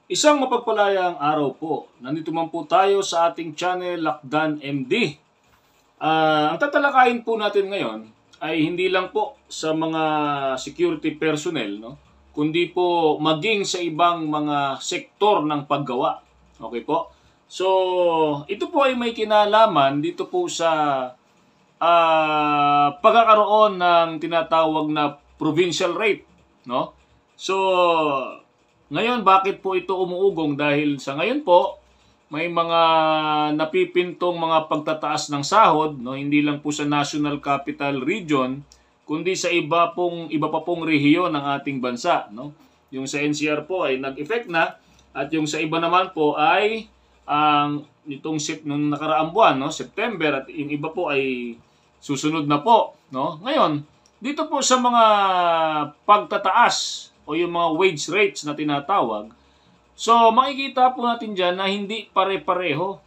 Isang mapagpalayang araw po. Nandito man po tayo sa ating channel Lakdan MD. Ang tatalakayin po natin ngayon ay hindi lang po sa mga security personnel, no? Kundi po maging sa ibang mga sektor ng paggawa. Okay po? So, ito po ay may kinalaman dito po sa pagkakaroon ng tinatawag na provincial rate, no? So, ngayon, bakit po ito umuugong? Dahil sa ngayon po, may mga napipintong mga pagtataas ng sahod, no? Hindi lang po sa National Capital Region, kundi sa iba pa pong rehiyon ng ating bansa, no? Yung sa NCR po ay nag-effect na, at yung sa iba naman po ay nung nakaraang buwan, no? September, at yung iba po ay susunod na po, no? Ngayon, dito po sa mga pagtataas o yung mga wage rates na tinatawag, so makikita po natin dyan na hindi pare-pareho,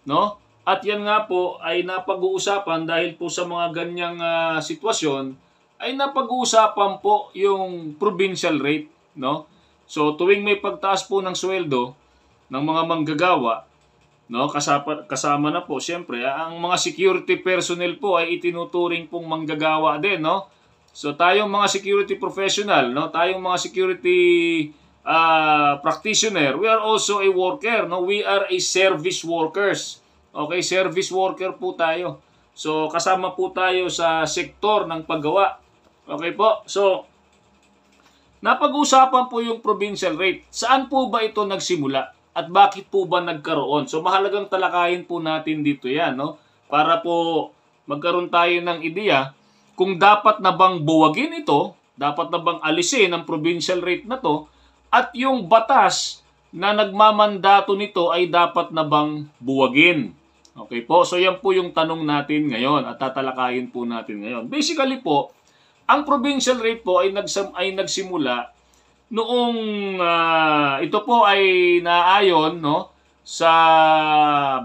no? At yan nga po ay napag-uusapan dahil po sa mga ganyang sitwasyon, ay napag-uusapan po yung provincial rate, no? So tuwing may pagtaas po ng sweldo ng mga manggagawa, no, kasama na po siyempre ang mga security personnel po ay itinuturing pong manggagawa din, no? So tayong mga security professional, no, tayong mga security practitioner, we are also a worker, no? We are a service workers. Okay, service worker po tayo. So kasama po tayo sa sektor ng paggawa. Okay po. So napag-usapan po yung provincial rate. Saan po ba ito nagsimula? At bakit po ba nagkaroon? So mahalagang talakayin po natin dito yan, no? Para po magkaroon tayo ng ideya kung dapat na bang buwagin ito, dapat na bang alisin ang provincial rate na to, at yung batas na nagmamandato nito ay dapat na bang buwagin. Okay po? So yan po yung tanong natin ngayon at tatalakayin po natin ngayon. Basically po, ang provincial rate po ay nagsimula noong ito po ay naayon, no, sa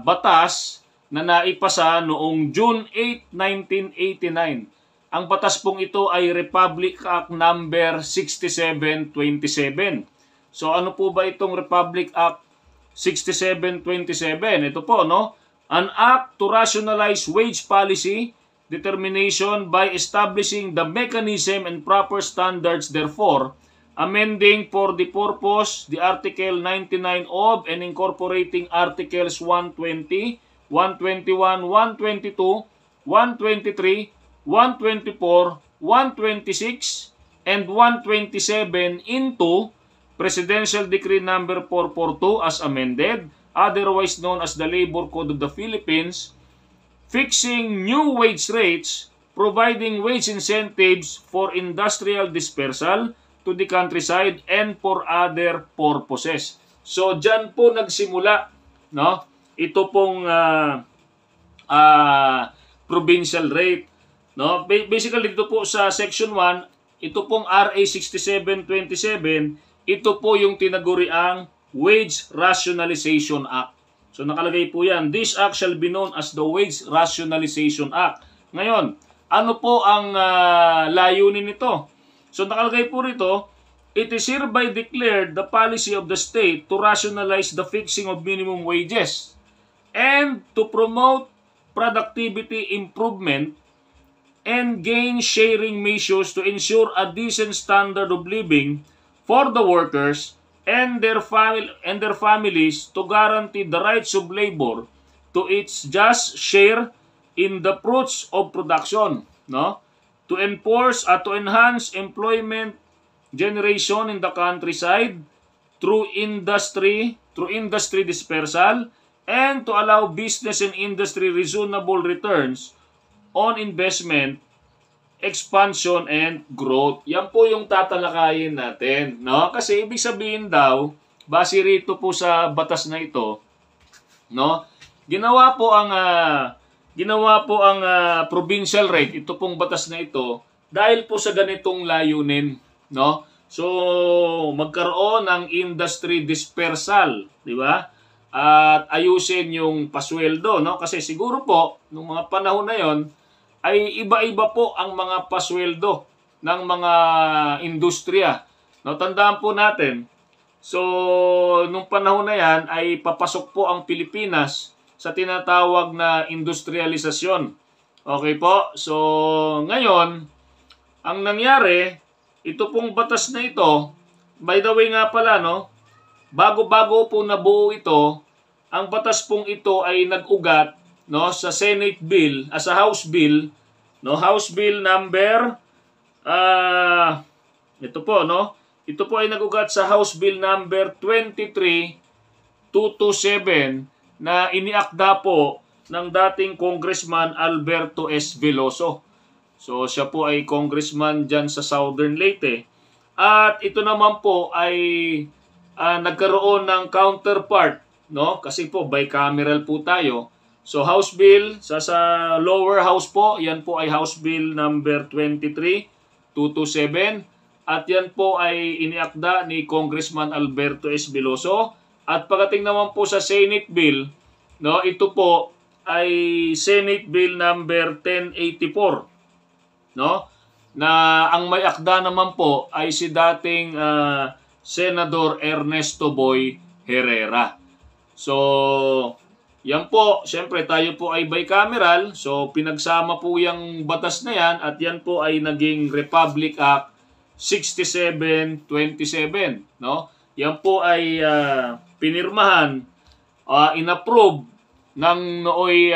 batas na naipasa noong June 8, 1989. Ang batas pong ito ay Republic Act number 6727. So ano po ba itong Republic Act 6727? Ito po, no? An act to rationalize wage policy determination by establishing the mechanism and proper standards therefore, amending for the purpose the Article 99 of and incorporating Articles 120, 121, 122, 123, 124, 126, and 127 into Presidential Decree number 442 as amended, otherwise known as the Labor Code of the Philippines, fixing new wage rates, providing wage incentives for industrial dispersal to the countryside and for other purposes. So dyan po nagsimula, no? Ito pong provincial rate. No? Basically, dito po sa Section 1, ito pong RA 6727, ito po yung tinaguriang Wage Rationalization Act. So nakalagay po yan, this act shall be known as the Wage Rationalization Act. Ngayon, ano po ang layunin nito? So nakalagay po rito, it is hereby declared the policy of the state to rationalize the fixing of minimum wages and to promote productivity improvement and gain sharing measures to ensure a decent standard of living for the workers and their families, to guarantee the rights of labor to its just share in the fruits of production, no? To enforce at to enhance employment generation in the countryside through industry dispersal, and to allow business and industry reasonable returns on investment, expansion, and growth. Yan po yung tatalakayin natin, no? Kasi ibig sabihin daw, base rito po sa batas na ito, no? Ginawa po ang provincial rate, ito pong batas na ito, dahil po sa ganitong layunin, no? So, magkaroon ng industry dispersal, di ba? At ayusin yung pasweldo, no? Kasi siguro po, nung mga panahon na yon, ay iba-iba po ang mga pasweldo ng mga industriya. No, tandaan po natin, So, nung panahon na yan ay papasok po ang Pilipinas sa tinatawag na industrialisasyon. Okay po? So, ngayon, ang nangyari, ito pong batas na ito, by the way nga pala, no, bago-bago po nabuo ito, ang batas pong ito ay nag-ugat, no, sa Senate Bill, sa House Bill, no, House Bill number, ito po, no, ito po ay nag-ugat sa House Bill number 23227 na iniakda po ng dating Congressman Alberto S. Veloso. So siya po ay congressman dyan sa Southern Leyte. At ito naman po ay nagkaroon ng counterpart, no? Kasi po bicameral po tayo. So House Bill sa lower house po, yan po ay House Bill number 23227 at yan po ay iniakda ni Congressman Alberto S. Veloso. At pagdating naman po sa Senate Bill, no, ito po ay Senate Bill number 1084, no? Na ang may akda naman po ay si dating Senador Ernesto Boy Herrera. So, yan po, syempre tayo po ay bicameral, so pinagsama po yung batas na yan at yan po ay naging Republic Act 6727, no? Yan po ay pinirmahan, inapprove ng nooy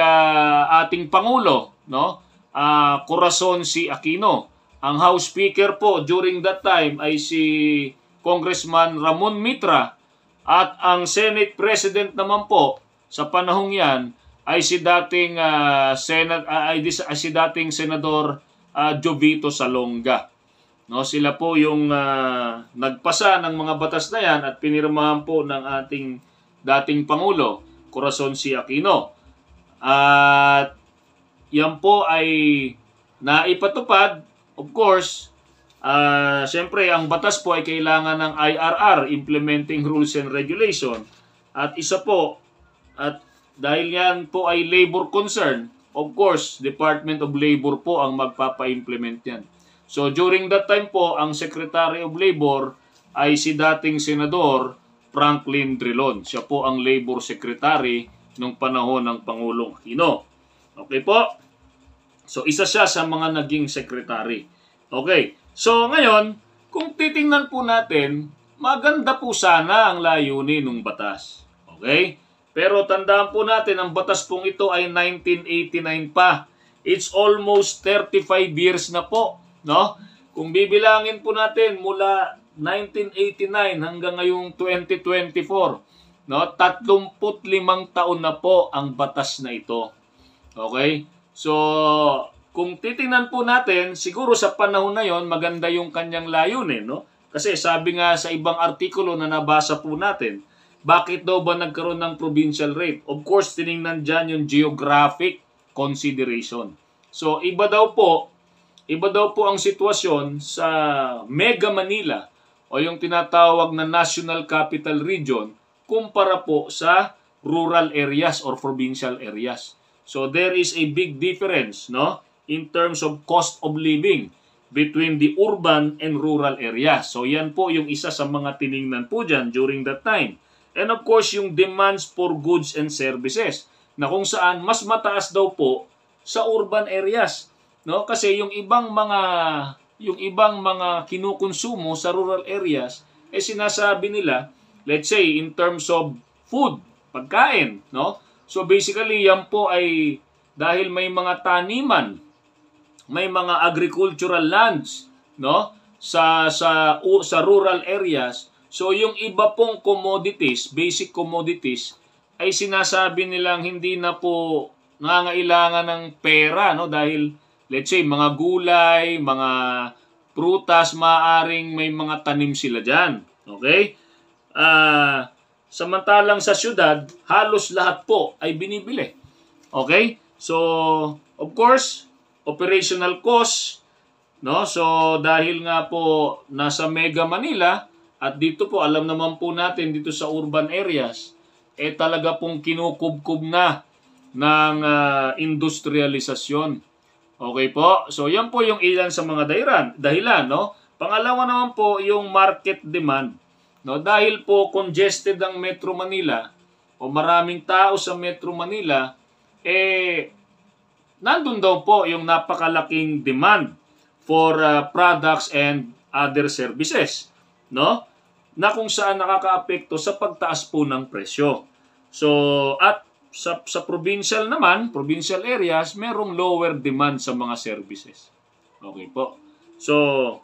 ating Pangulo, no? Corazon C. Aquino. Ang House Speaker po during that time ay si Congressman Ramon Mitra at ang Senate President naman po sa panahong yan ay si dating si dating Senador Jovito Salonga. No, sila po yung nagpasa ng mga batas na yan at pinirmahan po ng ating dating Pangulo, Corazon C. Aquino. At yan po ay naipatupad, of course, siyempre ang batas po ay kailangan ng IRR, Implementing Rules and Regulation. At isa po, at dahil yan po ay labor concern, of course, Department of Labor po ang magpapa-implement yan. So during that time po, ang Secretary of Labor ay si dating Senador Franklin Drilon. Siya po ang Labor Secretary nung panahon ng Pangulong Aquino. Okay po? So isa siya sa mga naging secretary. Okay. So ngayon, kung titingnan po natin, maganda po sana ang layunin ng batas. Okay? Pero tandaan po natin, ang batas pong ito ay 1989 pa. It's almost 35 years na po. No? Kung bibilangin po natin mula 1989 hanggang ngayong 2024, no? 35 taon na po ang batas na ito. Okay? So, kung titingnan po natin, siguro sa panahon na yon maganda yung kanyang layunin, no? Kasi sabi nga sa ibang artikulo na nabasa po natin, bakit daw ba nagkaroon ng provincial rate? Of course, tiningnan dyan yung geographic consideration. So, iba daw po ang sitwasyon sa Mega Manila o yung tinatawag na National Capital Region kumpara po sa rural areas or provincial areas. So there is a big difference, no, in terms of cost of living between the urban and rural areas. So yan po yung isa sa mga tiningnan po dyan during that time. And of course, yung demands for goods and services na kung saan mas mataas daw po sa urban areas. No, kasi yung ibang mga kinukonsumo sa rural areas sinasabi nila, let's say in terms of food, pagkain, no? So basically yan po ay dahil may mga taniman, may mga agricultural lands, no? Sa rural areas. So yung iba pong commodities, basic commodities ay sinasabi nilang hindi na po nangangailangan ng pera, no? Dahil let's say, mga gulay, mga prutas, maaring may mga tanim sila dyan. Okay? Samantalang sa syudad, halos lahat po ay binibili. Okay? So, of course, operational cost, no? So, dahil nga po nasa Mega Manila, at dito po, alam naman po natin dito sa urban areas, talaga pong kinukubkub na ng industrialisasyon. Okay po? So, yan po yung ilan sa mga dahilan, no? Pangalawa naman po, yung market demand. no, dahil po congested ang Metro Manila o maraming tao sa Metro Manila, nandun daw po yung napakalaking demand for products and other services, no? Na kung saan nakakaapekto sa pagtaas po ng presyo. So, at sa provincial naman, provincial areas, merong lower demand sa mga services. Okay po. So,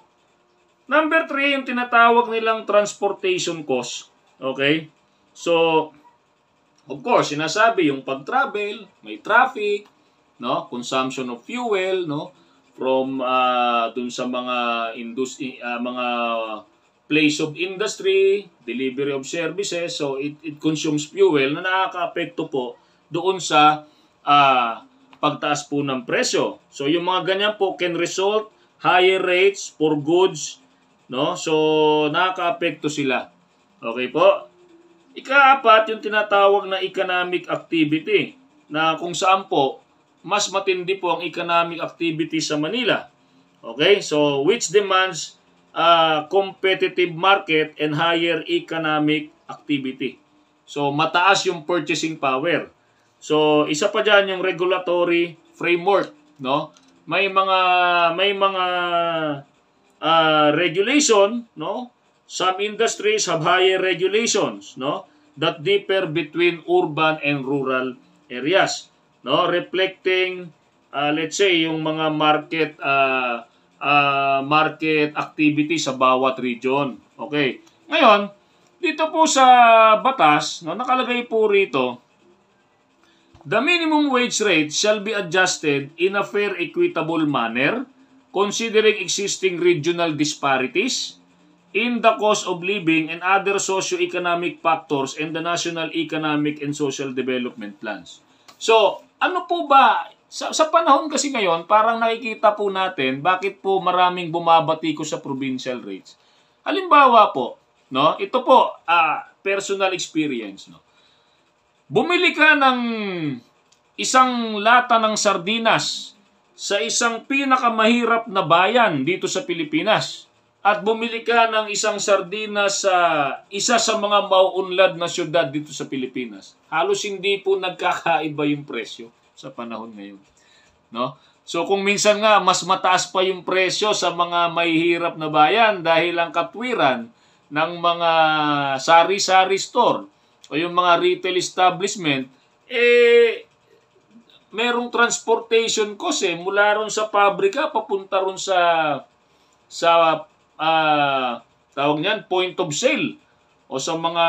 number 3, yung tinatawag nilang transportation cost. Okay? So, of course, sinasabi yung pag-travel, may traffic, no? Consumption of fuel, no? From dun sa mga mga place of industry, delivery of services, so it consumes fuel na nakaka-apekto po doon sa pagtaas po ng presyo. So yung mga ganyan po can result higher rates for goods, no? So nakaka-apekto sila. Okay po? Ika-4, yung tinatawag na economic activity, na kung saan po mas matindi po ang economic activity sa Manila. Okay? So which demands competitive market and higher economic activity. So mataas yung purchasing power. So isa pa diyan yung regulatory framework, no? May mga regulation, no? Some industries have higher regulations, no? That differ between urban and rural areas, no? Reflecting let's say yung mga market activity sa bawat region. Okay. Ngayon, dito po sa batas, no, nakalagay po rito, the minimum wage rate shall be adjusted in a fair, equitable manner, considering existing regional disparities in the cost of living and other socio-economic factors and the national economic and social development plans. So, ano po ba sa panahon kasi ngayon, parang nakikita po natin bakit po maraming bumabati ko sa provincial rates. Halimbawa po, no? Ito po, personal experience, no? Bumili ka ng isang lata ng sardinas sa isang pinakamahirap na bayan dito sa Pilipinas at bumili ka ng isang sardinas sa isa sa mga mauunlad na syudad dito sa Pilipinas. Halos hindi po nagkakaiba yung presyo sa panahon ngayon, no? So kung minsan nga mas mataas pa yung presyo sa mga mahihirap na bayan dahil ang katwiran ng mga sari-sari store o yung mga retail establishment, merong transportation cost mula ron sa pabrika papunta ron sa tawag niyan, point of sale o sa mga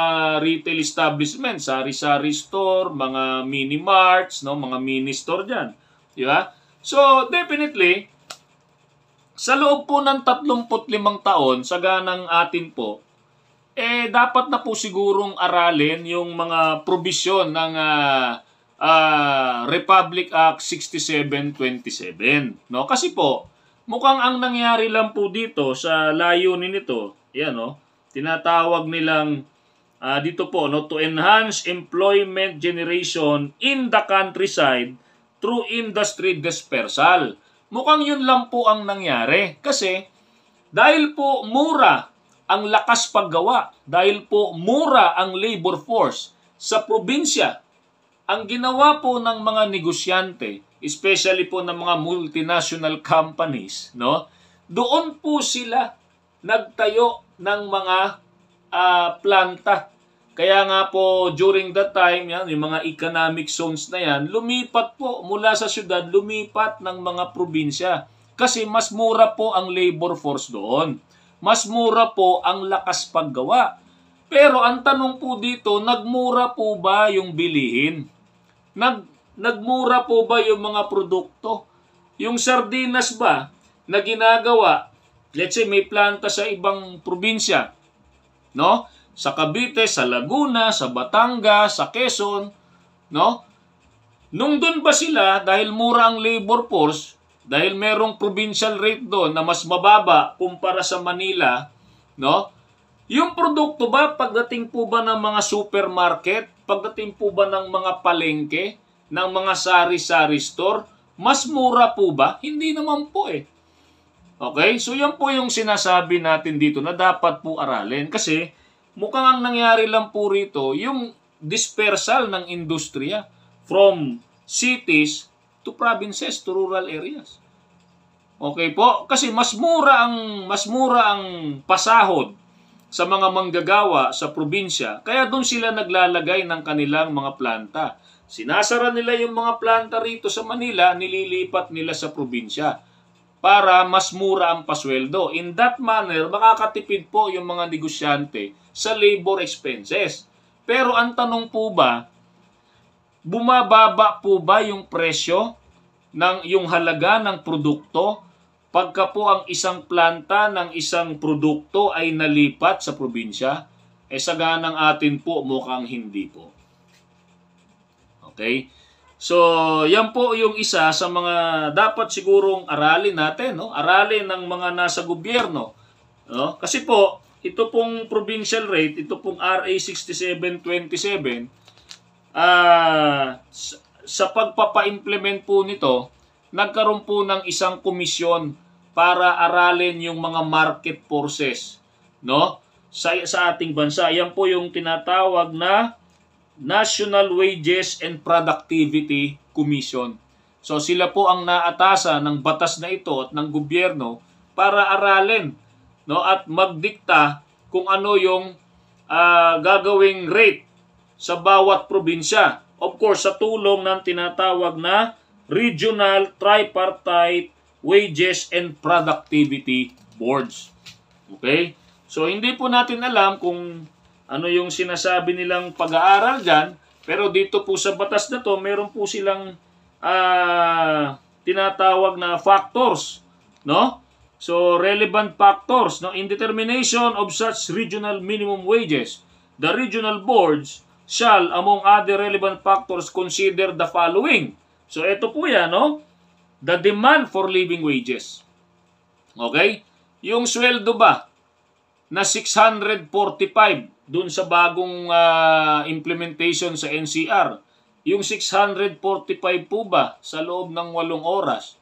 retail establishment, sari-sari store, mga mini marts, no, mga mini store diyan, di ba? So, definitely sa loob po ng 35 taon sa ganang atin po, dapat na po sigurong aralin yung mga probisyon ng Republic Act 6727, no? Kasi po mukhang ang nangyari lang po dito sa layunin nito, yan, no? Tinatawag nilang dito po, no, to enhance employment generation in the countryside through industry dispersal. Mukhang yun lang po ang nangyari kasi dahil po mura ang lakas paggawa, dahil po mura ang labor force sa probinsya, ang ginawa po ng mga negosyante, especially po ng mga multinational companies, no, doon po sila nagtayo ng mga planta. Kaya nga po during that time, yan, yung mga economic zones na yan, lumipat po mula sa syudad, lumipat ng mga probinsya. Kasi mas mura po ang labor force doon. Mas mura po ang lakas paggawa. Pero ang tanong po dito, nagmura po ba yung bilihin? Nagmura po ba yung mga produkto? Yung sardinas ba na ginagawa, let's say may planta sa ibang probinsya, no? Sa Cavite, sa Laguna, sa Batangas, sa Quezon, no? Nung doon ba sila, dahil mura ang labor force, dahil merong provincial rate doon na mas mababa kumpara sa Manila, no? Yung produkto ba, pagdating po ba ng mga supermarket, pagdating po ba ng mga palengke, ng mga sari-sari store, mas mura po ba? Hindi naman po eh. Okay? So yan po yung sinasabi natin dito na dapat po aralin kasi mukhang ang nangyari lang po rito, yung dispersal ng industriya from cities to provinces to rural areas. Okay po? Kasi mas mura ang pasahod sa mga manggagawa sa probinsya, kaya doon sila naglalagay ng kanilang mga planta. Sinasara nila yung mga planta rito sa Manila, nililipat nila sa probinsya para mas mura ang pasweldo. In that manner, makakatipid po yung mga negosyante sa labor expenses. Pero ang tanong po ba, bumababa po ba yung presyo ng yung halaga ng produkto pagka po ang isang planta ng isang produkto ay nalipat sa probinsya? Sa ganang atin po mukhang hindi po. Okay? So, yan po yung isa sa mga dapat sigurong aralin natin, no? Aralin ng mga nasa gobyerno, no? Kasi po, ito pong provincial rate, ito pong RA 6727, sa pagpapa-implement po nito, nagkaroon po ng isang komisyon para aralin yung mga market forces, no? Sa ating bansa. Yan po yung tinatawag na National Wages and Productivity Commission. So sila po ang naatasa ng batas na ito at ng gobyerno para aralin, no, at magdikta kung ano yung gagawing rate sa bawat probinsya. Of course, sa tulong ng tinatawag na Regional Tripartite Wages and Productivity Boards. Okay? So, hindi po natin alam kung ano yung sinasabi nilang pag-aaral dyan, pero dito po sa batas na to, meron po silang tinatawag na factors, no? So, relevant factors, no? In determination of such regional minimum wages, the regional boards shall, among other relevant factors, consider the following. So, ito po yan, no? The demand for living wages. Okay? Yung sweldo ba na 645 dun sa bagong implementation sa NCR, yung 645 po ba sa loob ng 8 oras,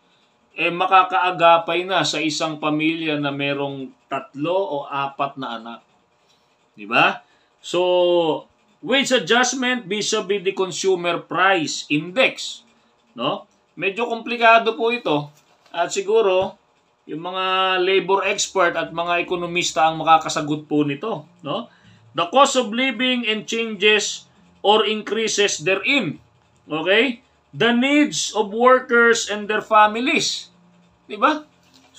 makakaagapay na sa isang pamilya na merong 3 o 4 na anak. Diba? So, wage adjustment vis-a-vis the consumer price index. No? Medyo komplikado po ito. At siguro, yung mga labor expert at mga ekonomista ang makakasagot po nito. No? The cost of living and changes or increases therein. Okay? The needs of workers and their families. Diba?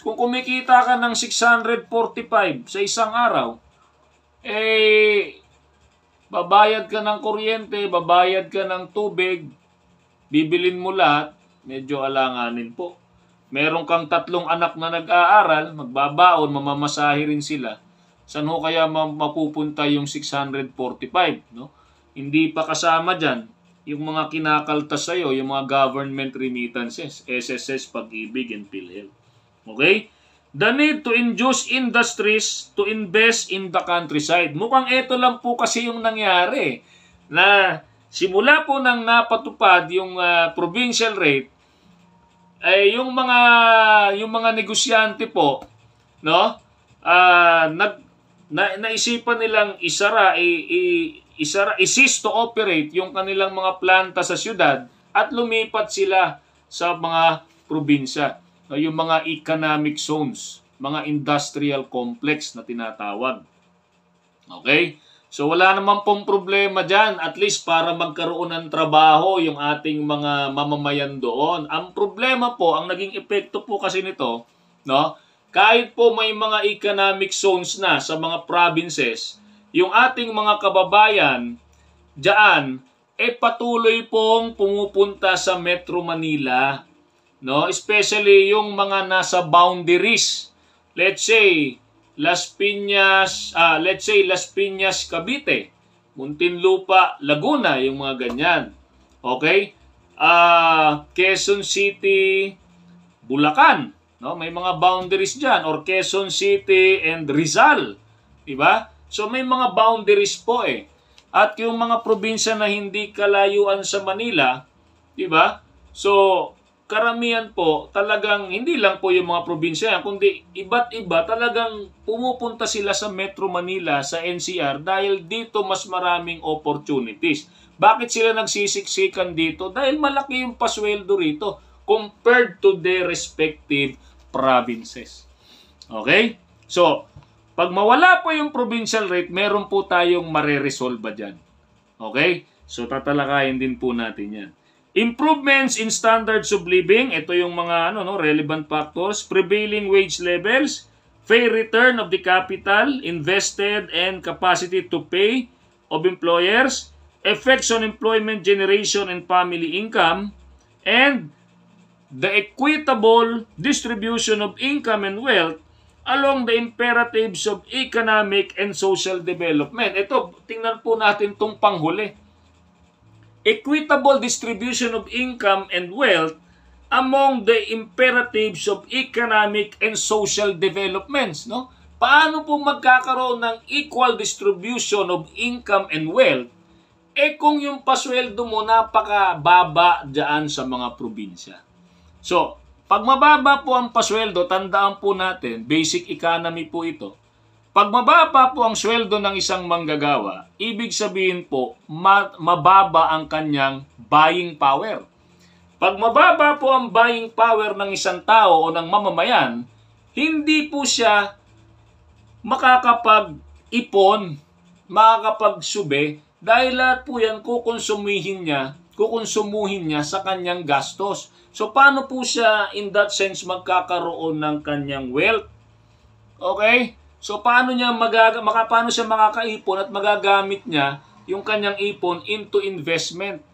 Kung kumikita ka ng 645 sa isang araw, babayad ka ng kuryente, babayad ka ng tubig, bibilin mo lahat, medyo alanganin po. Meron kang 3 anak na nag-aaral, magbabaon, mamamasahe rin sila. Saan ho kaya mapupunta yung 645? No? Hindi pa kasama dyan yung mga kinakaltas sa'yo, yung mga government remittances, SSS, Pag-ibig, and PhilHealth. Okay? The need to induce industries to invest in the countryside. Mukhang ito lang po kasi yung nangyari na simula po nang napatupad yung provincial rate, ay yung mga negosyante po, no, naisipan nilang cease to operate yung kanilang mga planta sa syudad at lumipat sila sa mga probinsya, no, yung mga economic zones, mga industrial complex na tinatawag. Okay? So wala naman pong problema dyan, at least para magkaroon ng trabaho yung ating mga mamamayan doon. Ang problema po, ang naging epekto po kasi nito, no, kahit po may mga economic zones na sa mga provinces, yung ating mga kababayan dyan, patuloy pong pumupunta sa Metro Manila, no, especially yung mga nasa boundaries. Let's say Las Piñas, Cavite, Muntinlupa, Laguna, yung mga ganyan. Okay? Quezon City, Bulacan, no? May mga boundaries diyan, or Quezon City and Rizal, di ba? So may mga boundaries po At yung mga probinsya na hindi kalayuan sa Manila, di ba? So karamihan po talagang hindi lang po yung mga probinsya, kundi iba't iba talagang pumupunta sila sa Metro Manila, sa NCR dahil dito mas maraming opportunities. Bakit sila nagsisiksikan dito? Dahil malaki yung pasweldo rito compared to their respective provinces. Okay? So, pag mawala po yung provincial rate, meron po tayong mareresolve dyan. Okay? So, tatalakayin din po natin yan. Improvements in standards of living, ito yung mga relevant factors, prevailing wage levels, fair return of the capital invested and capacity to pay of employers, effects on employment generation and family income, and the equitable distribution of income and wealth along the imperatives of economic and social development. Ito, tingnan po natin itong panghuli. Equitable distribution of income and wealth among the imperatives of economic and social developments. No? Paano po magkakaroon ng equal distribution of income and wealth kung yung pasweldo mo napakababa dyan sa mga probinsya? So, pag mababa po ang pasweldo, tandaan po natin, basic economy po ito. Pag mababa po ang sweldo ng isang manggagawa, ibig sabihin po, mababa ang kanyang buying power. Pag mababa po ang buying power ng isang tao o ng mamamayan, hindi po siya makakapag-ipon, makakapagsube, dahil lahat po yan kukonsumuhin niya sa kanyang gastos. So, paano po siya, in that sense, magkakaroon ng kanyang wealth? Okay? So, paano siya makakaipon at magagamit niya yung kanyang ipon into investment?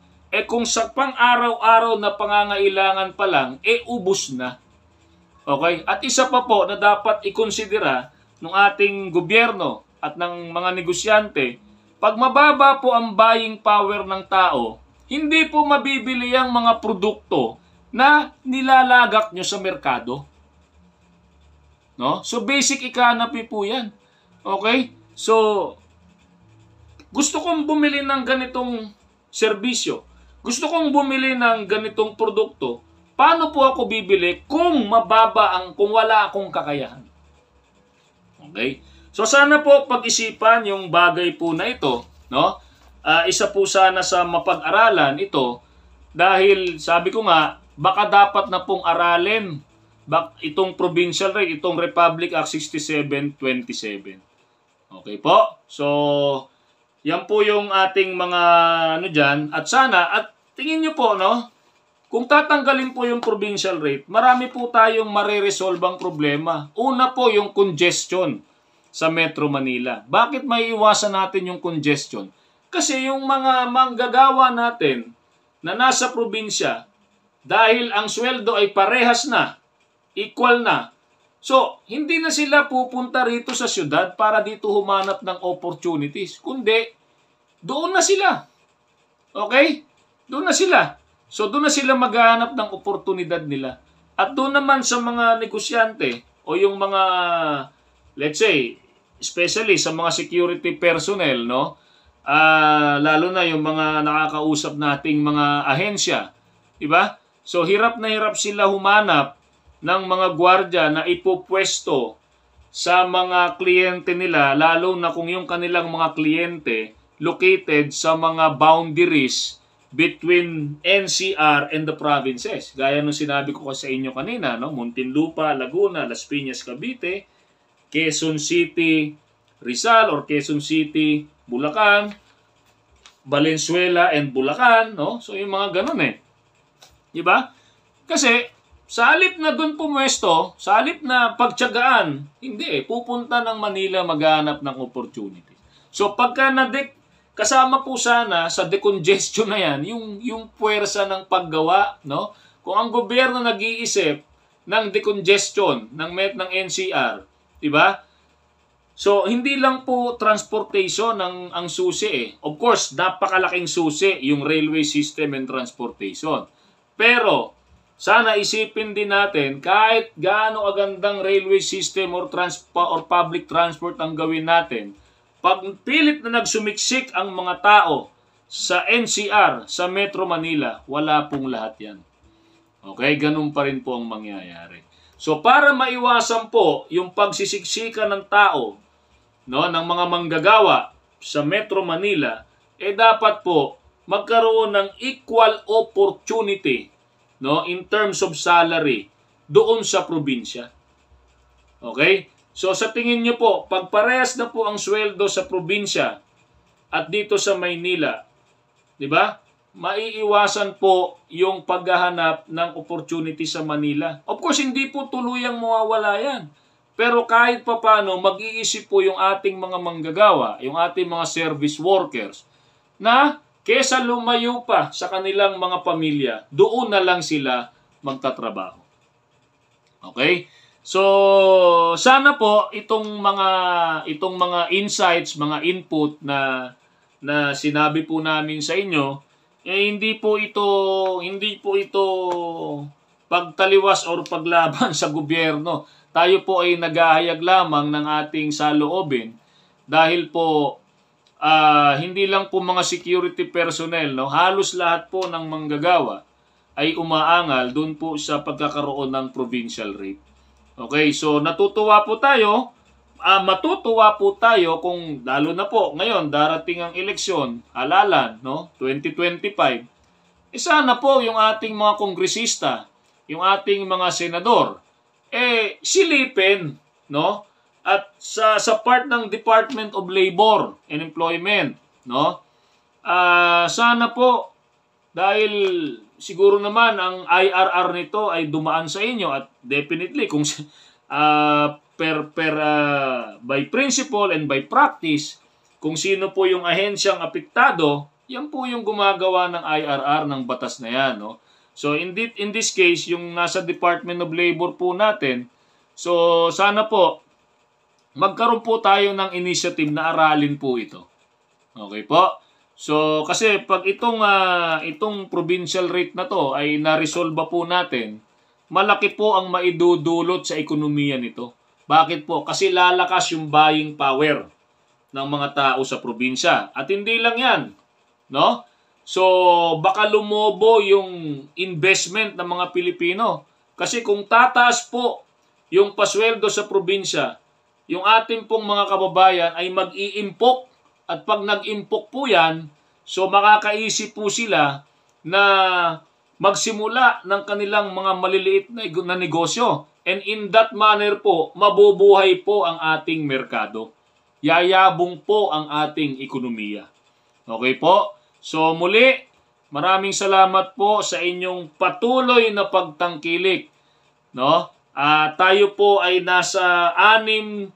Kung sa pang-araw-araw na pangangailangan pa lang, ubos na. Okay? At isa pa po na dapat ikonsidera ng ating gobyerno at ng mga negosyante, pag mababa po ang buying power ng tao, hindi po mabibili ang mga produkto na nilalagak nyo sa merkado. No? So, basic economy po yan. Okay? So, gusto kong bumili ng ganitong serbisyo. Gusto kong bumili ng ganitong produkto. Paano po ako bibili kung kung wala akong kakayahan? Okay? So, sana po pag-isipan yung bagay po na ito. No? Isa po sana sa mapag-aralan ito dahil sabi ko nga, baka dapat na pong aralin itong provincial rate, itong Republic Act 6727. Okay po? So, yan po yung ating mga dyan. At sana, at tingin nyo po, kung tatanggalin po yung provincial rate, marami po tayong mareresolve ang problema. Una po yung congestion sa Metro Manila. Bakit may iwasan natin yung congestion? Kasi yung mga manggagawa natin na nasa probinsya, dahil ang sweldo ay parehas na, equal na. So, hindi na sila pupunta rito sa syudad para dito humanap ng opportunities. Kundi, doon na sila. Okay? Doon na sila. So, doon na sila maghahanap ng oportunidad nila. At doon naman sa mga negosyante o yung mga, let's say, especially sa mga security personnel, lalo na yung mga nakakausap nating mga ahensya. Diba? So, hirap na hirap sila humanap ng mga gwardya na ipopwesto sa mga kliyente nila, lalo na kung yung kanilang mga kliyente located sa mga boundaries between NCR and the provinces. Gaya nung sinabi ko sa inyo kanina, Muntinlupa, Laguna, Las Piñas, Cavite, Quezon City, Rizal or Quezon City, Bulacan, Valenzuela and Bulacan, So yung mga ganun Diba? Kasi sa halip na doon pumwesto, sa halip na pagtiyagaan, hindi pupunta ng Manila maghanap ng opportunity. So pagka kasama po sana sa decongestion na yan, yung puwersa ng paggawa, Kung ang gobyerno nag-iisip ng decongestion ng NCR, di ba? So hindi lang po transportation ang susi Of course, napakalaking susi yung railway system and transportation. Pero sana isipin din natin, kahit gaano agandang railway system or public transport ang gawin natin, pag pilit na nagsumiksik ang mga tao sa NCR, sa Metro Manila, wala pong lahat yan. Okay, ganun pa rin po ang mangyayari. So para maiwasan po yung pagsisiksika ng tao, no, ng mga manggagawa sa Metro Manila, dapat po magkaroon ng equal opportunity, no, in terms of salary doon sa probinsya. Okay? So sa tingin nyo po, pag parehas na po ang sweldo sa probinsya at dito sa Maynila, di ba? Maiiwasan po yung paghahanap ng opportunity sa Manila. Of course, hindi po tuluyang mawawala yan. Pero kahit papano, mag-iisip po yung ating mga manggagawa, yung ating mga service workers, na kesa lumayo pa sa kanilang mga pamilya, doon na lang sila magtatrabaho. Okay? So, sana po itong mga insights, mga input na sinabi po namin sa inyo, hindi po ito pagtaliwas or paglaban sa gobyerno. Tayo po ay naghahayag lamang ng ating saloobin dahil po hindi lang po mga security personnel, no, halos lahat po ng manggagawa ay umaangal doon po sa pagkakaroon ng provincial rate. Okay, so matutuwa po tayo kung lalo na po ngayon darating ang eleksyon, halalan, no, 2025. Sana po yung ating mga kongresista, yung ating mga senador, silipin, no? At sa part ng Department of Labor and Employment, no? Sana po dahil siguro naman ang IRR nito ay dumaan sa inyo at definitely kung by principle and by practice, kung sino po yung ahensyang apektado, yan po yung gumagawa ng IRR ng batas na yan, no? So in this case, yung nasa Department of Labor po natin, so sana po magkaroon po tayo ng initiative na aralin po ito. Okay po? So kasi pag itong provincial rate na to ay na-resolve po natin, malaki po ang maidudulot sa ekonomiya nito. Bakit po? Kasi lalakas yung buying power ng mga tao sa probinsya. At hindi lang yan, no? So baka lumobo yung investment ng mga Pilipino. Kasi kung tataas po yung pasweldo sa probinsya, yung ating pong mga kababayan ay mag-iimpok. At pag nag-impok po yan, so makakaisip po sila na magsimula ng kanilang mga maliliit na negosyo. And in that manner po, mabubuhay po ang ating merkado. Yayabong po ang ating ekonomiya. Okay po? So muli, maraming salamat po sa inyong patuloy na pagtangkilik. No? Tayo po ay nasa 16,000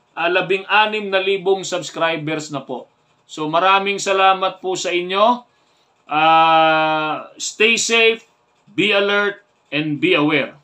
subscribers na po. So maraming salamat po sa inyo. Stay safe, be alert, and be aware.